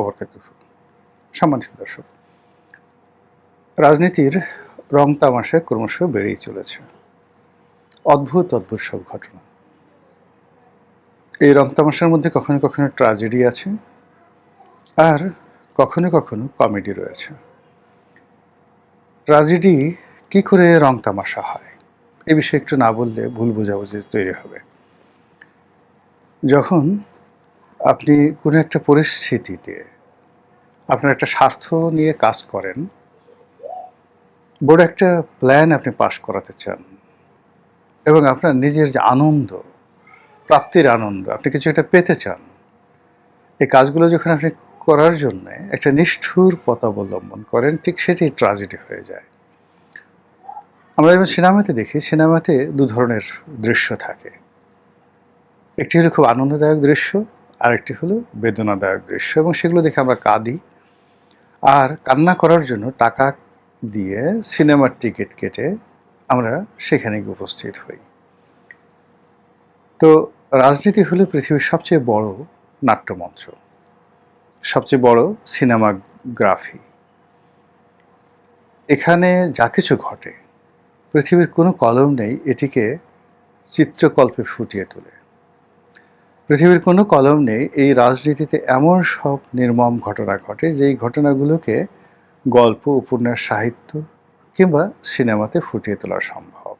ওবরাকাতুহু। সম্মানিত দর্শক, রাজনীতির রং তামাশা ক্রমশ বেড়েই চলেছে। অদ্ভুত অদ্ভুত সব ঘটনা। এই রং তামাশার মধ্যে কখনো কখনো ট্র্যাজেডি আছে, আর কখনো কখনো কমেডি রয়েছে। ট্র্যাজেডি কি করে রং তামাশা হয়, এ বিষয়ে একটু না বললে ভুল বোঝাবুঝি তৈরি হবে। যখন আপনি কোনো একটা পরিস্থিতিতে আপনার একটা স্বার্থ নিয়ে কাজ করেন, বড় একটা প্ল্যান আপনি পাস করাতে চান, এবং আপনার নিজের যে আনন্দ, প্রাপ্তির আনন্দ, আপনি কিছু একটা পেতে চান, এই কাজগুলো যখন আপনি করার জন্য একটা নিষ্ঠুর পথ অবলম্বন করেন, ঠিক সেটাই ট্র্যাজেডি হয়ে যায়। আমরা যেমন সিনেমাতে দেখি, সিনেমাতে দু ধরনের দৃশ্য থাকে। একটি হলো খুব আনন্দদায়ক দৃশ্য, আরেকটি হলো বেদনাদায়ক দৃশ্য, এবং সেগুলো দেখে আমরা কাঁদি, আর কান্না করার জন্য টাকা দিয়ে সিনেমার টিকিট কেটে আমরা সেখানে গিয়ে উপস্থিত হই। তো রাজনীতি হলো পৃথিবীর সবচেয়ে বড় নাট্যমঞ্চ, সবচেয়ে বড় সিনেমাগ্রাফি। এখানে যা কিছু ঘটে, পৃথিবীর কোনো কলম নেই এটিকে চিত্রকল্পে ফুটিয়ে তোলে। পৃথিবীর কোনো কলম নেই এই রাজনীতিতে এমন সব নির্মম ঘটনা ঘটে যেই ঘটনাগুলোকে গল্প, উপন্যাস, সাহিত্য কিংবা সিনেমাতে ফুটিয়ে তোলা সম্ভব।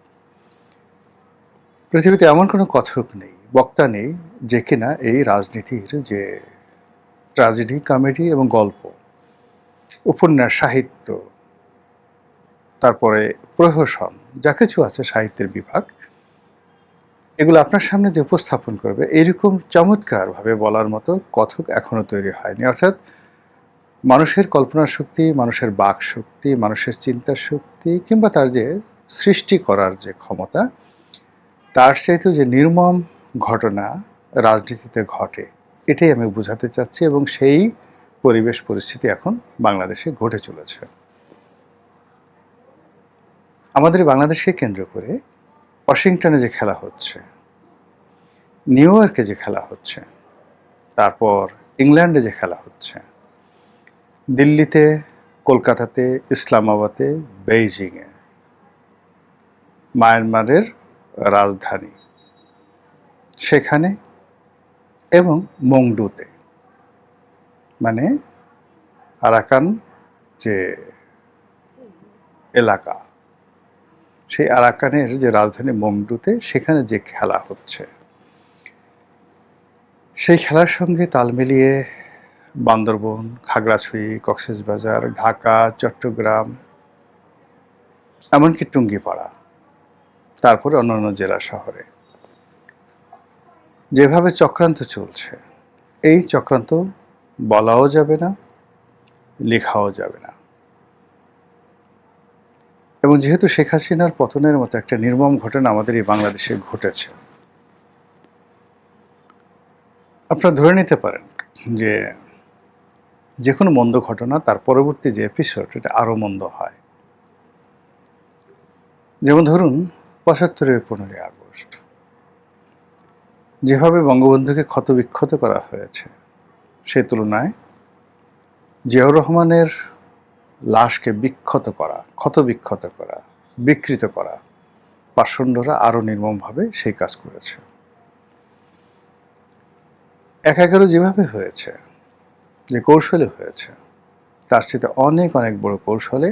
পৃথিবীতে এমন কোনো কথক নেই, বক্তা নেই, যে কিনা এই রাজনীতির যে ট্র্যাজেডি, কমেডি এবং গল্প, উপন্যাস, সাহিত্য, তারপরে প্রহসন, যা কিছু আছে সাহিত্যের বিভাগ, এগুলো আপনার সামনে যে উপস্থাপন করবে, এরকম চমৎকারভাবে বলার মতো কথক এখনো তৈরি হয়নি। অর্থাৎ মানুষের কল্পনা শক্তি, মানুষের বাক শক্তি, মানুষের চিন্তা শক্তি কিংবা তার যে সৃষ্টি করার যে ক্ষমতা, তার চাইতেও যে নির্মম ঘটনা রাজনীতিতে ঘটে, এটাই আমি বোঝাতে চাচ্ছি, এবং সেই পরিবেশ পরিস্থিতি এখন বাংলাদেশে ঘটে চলেছে। আমাদের বাংলাদেশকে কেন্দ্র করে ওয়াশিংটনে যে খেলা হচ্ছে, নিউ ইয়র্কে যে খেলা হচ্ছে, তারপর ইংল্যান্ডে যে খেলা হচ্ছে, দিল্লিতে, কলকাতাতে, ইসলামাবাদে, বেইজিংয়ে, মায়ানমারের রাজধানী সেখানে, এবং মংডুতে, মানে আরাকান যে এলাকা, সেই আরাকানের যে রাজধানী মংডুতে, সেখানে যে খেলা হচ্ছে, সেই খেলার সঙ্গে তাল মিলিয়ে বান্দরবন, খাগড়াছড়ি, কক্সবাজার, ঢাকা, চট্টগ্রাম, এমনকি টুঙ্গিপাড়া, তারপরে অন্যান্য জেলা শহরে যেভাবে চক্রান্ত চলছে, এই চক্রান্ত বলাও যাবে না, লেখাও যাবে না। এবং যেহেতু শেখ হাসিনার পতনের মতো একটা নির্মম ঘটনা আমাদের এই বাংলাদেশে ঘটেছে, আপনারা ধরে নিতে পারেন যে যে কোনো মন্দ ঘটনা তার পরবর্তী যে এপিসোড, এটা আরও মন্দ হয়। যেমন ধরুন ৭৫-এর ১৫ই আগস্ট, যেভাবে বঙ্গবন্ধুকে ক্ষতবিক্ষত করা হয়েছে, সে তুলনায় জিয়াউর রহমানের লাশকে বিক্ষত করা, ক্ষতবিক্ষত করা, বিকৃত করা, পাষণ্ডরা আরও নির্মমভাবে সেই কাজ করেছে। ১/১১ যেভাবে হয়েছে, যে কৌশলে হয়েছে, তার সাথে অনেক অনেক বড় কৌশলে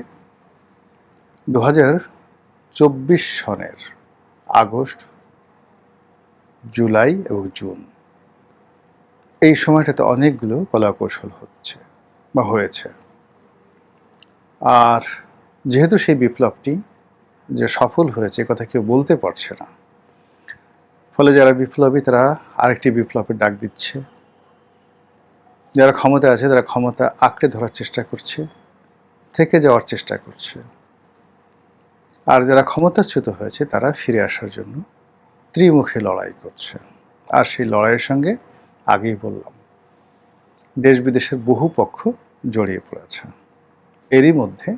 ২০২৪ সনের আগস্ট, জুলাই এবং জুন, এই সময়টাতে অনেকগুলো কলাকৌশল হচ্ছে বা হয়েছে। আর যেহেতু সেই বিপ্লবটি যে সফল হয়েছে, কথা কেউ বলতে পারছে না, ফলে যারা বিপ্লবী তারা আরেকটি বিপ্লবের ডাক দিচ্ছে, যারা ক্ষমতা আছে তারা ক্ষমতা আঁকড়ে ধরার চেষ্টা করছে, থেকে যাওয়ার চেষ্টা করছে, আর যারা ক্ষমতাচ্যুত হয়েছে তারা ফিরে আসার জন্য ত্রিমুখী লড়াই করছে। আর সেই লড়াইয়ের সঙ্গে আগেই বললাম, দেশ বিদেশের বহু পক্ষ জড়িয়ে পড়েছে। এরই মধ্যে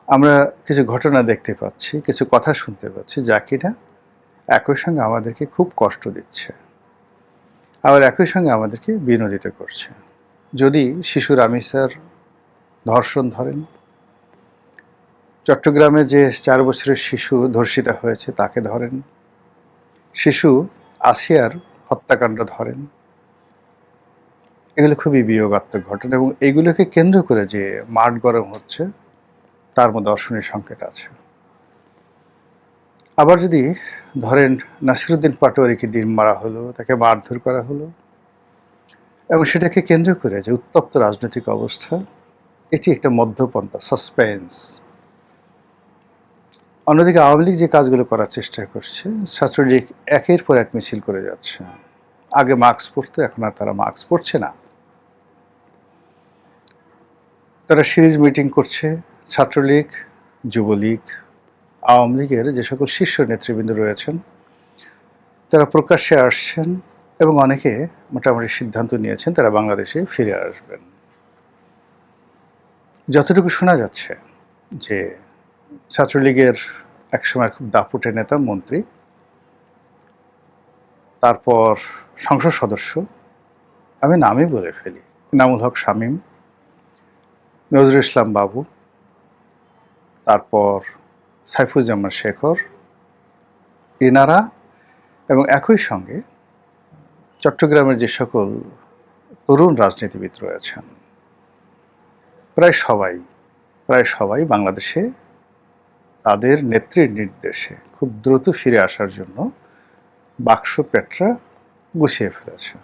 আমরা কিছু ঘটনা দেখতে পাচ্ছি, কিছু কথা শুনতে পাচ্ছি, যা কিনা একই সঙ্গে আমাদেরকে খুব কষ্ট দিচ্ছে, আবার একই সঙ্গে আমাদেরকে বিনোদিত করছে। যদি শিশু রামিসার ধর্ষণ ধরেন, চট্টগ্রামে যে 4 বছরের শিশু ধর্ষিতা হয়েছে তাকে ধরেন, শিশু আসিয়ার হত্যাকাণ্ড ধরেন, এগুলো খুবই বিয়োগাত্মক ঘটনা এবং এগুলোকে কেন্দ্র করে যে মাঠ গরম হচ্ছে তার মধ্যে অশনি সংকেত আছে। আবার যদি ধরেন নাসিরুদ্দিন পাটোয়ারিকে ডিম মারা হলো, তাকে মারধর করা হলো এবং সেটাকে কেন্দ্র করে যে উত্তপ্ত রাজনৈতিক অবস্থা, এটি একটা মধ্যপন্থা, সাসপেন্স। অন্যদিকে আওয়ামী লীগ যে কাজগুলো করার চেষ্টা করছে, ছাত্রলীগ একের পর এক মিছিল করে যাচ্ছে। আগে মাস্ক পরতো, এখন আর তারা মাস্ক পরছে না। তারা সিরিজ মিটিং করছে। ছাত্রলীগ, যুবলীগ, আওয়ামী লীগের যে সকল শীর্ষ নেতৃবৃন্দ রয়েছেন তারা প্রকাশ্যে আসছেন এবং অনেকে মোটামুটি সিদ্ধান্ত নিয়েছেন তারা বাংলাদেশে ফিরে আসবেন। যতটুকু শোনা যাচ্ছে যে ছাত্রলীগের একসময় খুব দাপুটে নেতা, মন্ত্রী, তারপর সংসদ সদস্য, আমি নামই বলে ফেলি, ইনামুল হক শামীম, নজরুল ইসলাম বাবু, তারপর সাইফুজ্জামান শেখর, এনারা এবং একই সঙ্গে চট্টগ্রামের যে সকল তরুণ রাজনীতিবিদ রয়েছেন প্রায় সবাই বাংলাদেশে তাদের নেত্রীর নির্দেশে খুব দ্রুত ফিরে আসার জন্য বাক্স পেটরা গুছিয়ে ফেলেছে।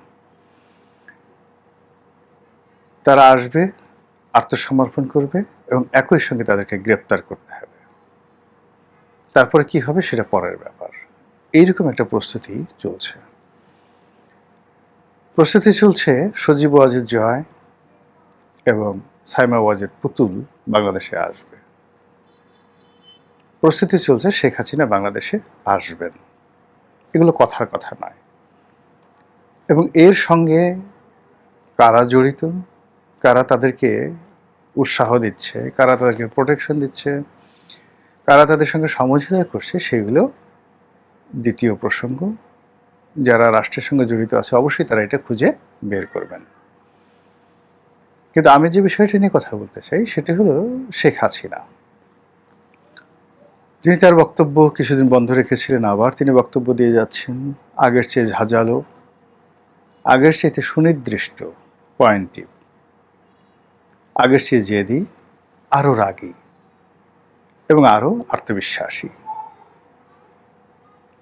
তারা আসবে, আত্মসমর্পণ করবে এবং একই সঙ্গে তাদেরকে গ্রেপ্তার করতে হবে। তারপরে কি হবে সেটা পরের ব্যাপার। এইরকম একটা প্রস্তুতি চলছে। সজীব ওয়াজেদ জয় এবং সাইমা ওয়াজেদ পুতুল বাংলাদেশে আসবে। প্রস্তুতি চলছে শেখ হাসিনা বাংলাদেশে আসবেন। এগুলো কথার কথা নয়। এবং এর সঙ্গে কারা জড়িত, কারা তাদেরকে উৎসাহ দিচ্ছে, কারা তাদেরকে প্রোটেকশন দিচ্ছে, কারা তাদের সঙ্গে সমঝোতা করছে, সেগুলো দ্বিতীয় প্রসঙ্গ। যারা রাষ্ট্রের সঙ্গে জড়িত আছে অবশ্যই তারা এটা খুঁজে বের করবেন। কিন্তু আমি যে বিষয়টি নিয়ে কথা বলতে চাই সেটি হলো শেখ হাসিনা। তিনি তার বক্তব্য কিছুদিন বন্ধ রেখেছিলেন, আবার তিনি বক্তব্য দিয়ে যাচ্ছেন আগের চেয়ে ঝাঁঝালো, আগের চেয়ে সুনির্দিষ্ট, পয়েন্টিভ, আগের চেয়ে জেদি, আরো রাগী এবং আরো আত্মবিশ্বাসী।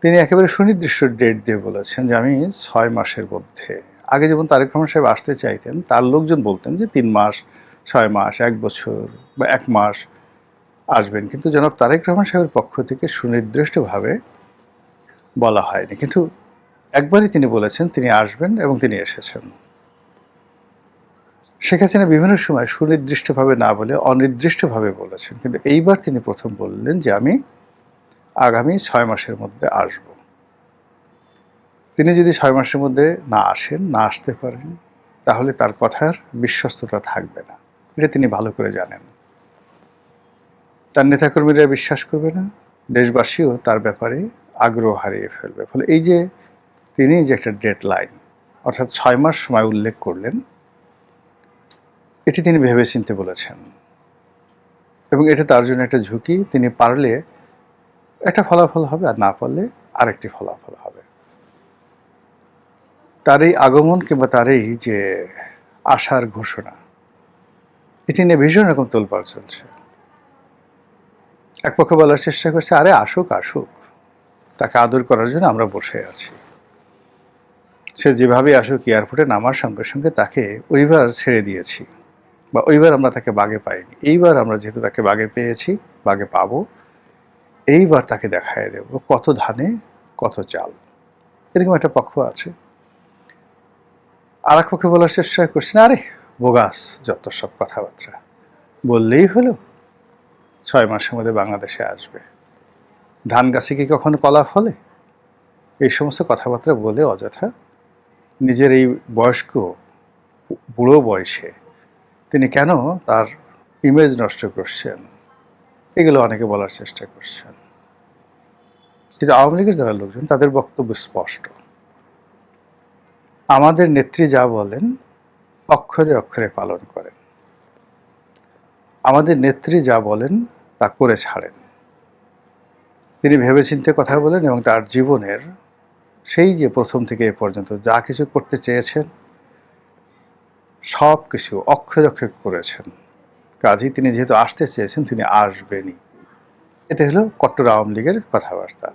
তিনি একেবারে সুনির্দিষ্ট ডেট দিয়ে বলেছেন যে আমি 6 মাসের মধ্যে, আগে যেমন তারেক রহমান সাহেব আসতে চাইতেন তার লোকজন বলতেন যে 3 মাস, 6 মাস, 1 বছর বা 1 মাস আসবেন, কিন্তু জনাব তারেক রহমান সাহেবের পক্ষ থেকে সুনির্দিষ্টভাবে বলা হয়নি। কিন্তু একবারই তিনি বলেছেন তিনি আসবেন এবং তিনি এসেছেন। শেখ হাসিনা বিভিন্ন সময় সুনির্দিষ্টভাবে না বলে অনির্দিষ্টভাবে বলেছেন, কিন্তু এইবার তিনি প্রথম বললেন যে আমি আগামী 6 মাসের মধ্যে আসব। তিনি যদি 6 মাসের মধ্যে না আসেন, না আসতে পারেন, তাহলে তার কথার বিশ্বস্ততা থাকবে না। এটা তিনি ভালো করে জানেন। তার নেতাকর্মীরা বিশ্বাস করবে না, দেশবাসীও তার ব্যাপারে আগ্রহ হারিয়ে ফেলবে। ফলে এই যে তিনি যে একটা ডেডলাইন অর্থাৎ 6 মাস সময় উল্লেখ করলেন, এটি তিনি ভেবেচিন্তে বলেছেন এবং এটা তার জন্য একটা ঝুঁকি। তিনি পারলে একটা ফলাফল হবে আর না পারলে আরেকটি ফলাফল হবে। তার এই আগমন কিংবা তার এই যে আসার ঘোষণা, এটি নিয়ে ভীষণ রকম তোলপাড় চলছে। এক পক্ষে বলার চেষ্টা করছে আরে আসুক আসুক, তাকে আদর করার জন্য আমরা বসে আছি। সে যেভাবে আসুক, এয়ারপোর্টে নামার সঙ্গে সঙ্গে তাকে ওইবার ছেড়ে দিয়েছি বা ওইবার আমরা তাকে বাগে পাইনি, এইবার আমরা যেহেতু তাকে বাগে পেয়েছি, বাগে পাবো, এইবার তাকে দেখায় দেব কত ধানে কত চাল। এরকম একটা পক্ষ আছে। আর এক পক্ষে বলার চেষ্টা করছেন আরে বোগাস যত সব কথাবার্তা, বললেই হলো 6 মাসের মধ্যে বাংলাদেশে আসবে। ধান গাছে কি কখনো কলা ফলে? এই সমস্ত কথাবার্তা বলে অযথা নিজের এই বয়স্ক বুড়ো বয়সে তিনি কেন তার ইমেজ নষ্ট করছেন, এগুলো অনেকে বলার চেষ্টা করছেন। কিন্তু আওয়ামী লীগের যারা লোকজন তাদের বক্তব্য স্পষ্ট। আমাদের নেত্রী যা বলেন অক্ষরে অক্ষরে পালন করেন। আমাদের নেত্রী যা বলেন তা করে ছাড়েন। তিনি ভেবেচিন্তে কথা বলেন এবং তার জীবনের সেই যে প্রথম থেকে এ পর্যন্ত যা কিছু করতে চেয়েছেন সব কিছু অক্ষরে অক্ষরে করেছেন। কাজেই তিনি যেহেতু আসতে চেয়েছেন তিনি আসবেনই। এটা হলো কট্টর আওয়ামী লীগের কথাবার্তা।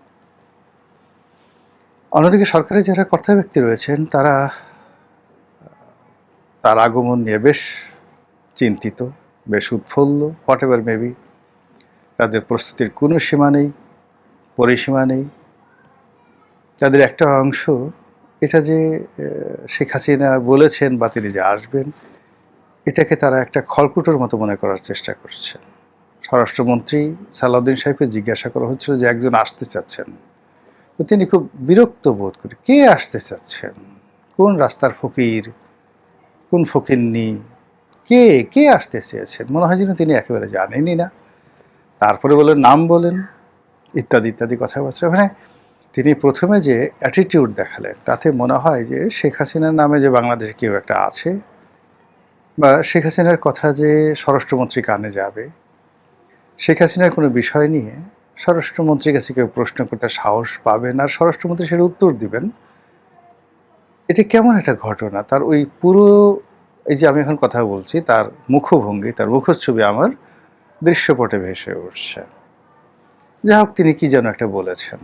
অন্যদিকে সরকারের যারা কর্তা ব্যক্তি রয়েছেন তারা তার আগমন নিয়ে বেশ চিন্তিত, বেশ উৎফুল্ল, হোয়াট এভার মেবি। তাদের প্রস্তুতির কোনো সীমা নেই, পরিসীমা নেই। তাদের একটা অংশ এটা যে শেখ হাসিনা বলেছেন বা তিনি যে আসবেন এটাকে তারা একটা খড়কুটোর মতো মনে করার চেষ্টা করছেন। স্বরাষ্ট্রমন্ত্রী সালাউদ্দিন সাহেবকে জিজ্ঞাসা করা হচ্ছিল যে একজন আসতে চাচ্ছেন, তো তিনি খুব বিরক্ত বোধ করে কে আসতে চাচ্ছেন, কোন রাস্তার ফকির, কোন ফকিন্নি, কে কে আসতে চেয়েছেন, মনে হয় যেন তিনি একেবারে জানেনই না। তারপরে বলেন নাম বলেন ইত্যাদি ইত্যাদি কথাবার্তা। মানে তিনি প্রথমে যে অ্যাটিটিউড দেখালেন তাতে মনে হয় যে শেখ হাসিনার নামে যে বাংলাদেশে কেউ একটা আছে বা শেখ হাসিনার কথা যে স্বরাষ্ট্রমন্ত্রী কানে যাবে, শেখ হাসিনার কোনো বিষয় নিয়ে স্বরাষ্ট্রমন্ত্রীর কাছে কেউ প্রশ্ন করতে সাহস পাবেন আর স্বরাষ্ট্রমন্ত্রী সেটা উত্তর দিবেন, এটা কেমন একটা ঘটনা। তার ওই পুরো এই যে আমি এখন কথা বলছি তার মুখভঙ্গি, তার মুখচ্ছবি আমার দৃশ্যপটে ভেসে উঠছে। যাই হোক তিনি কি যেন একটা বলেছেন।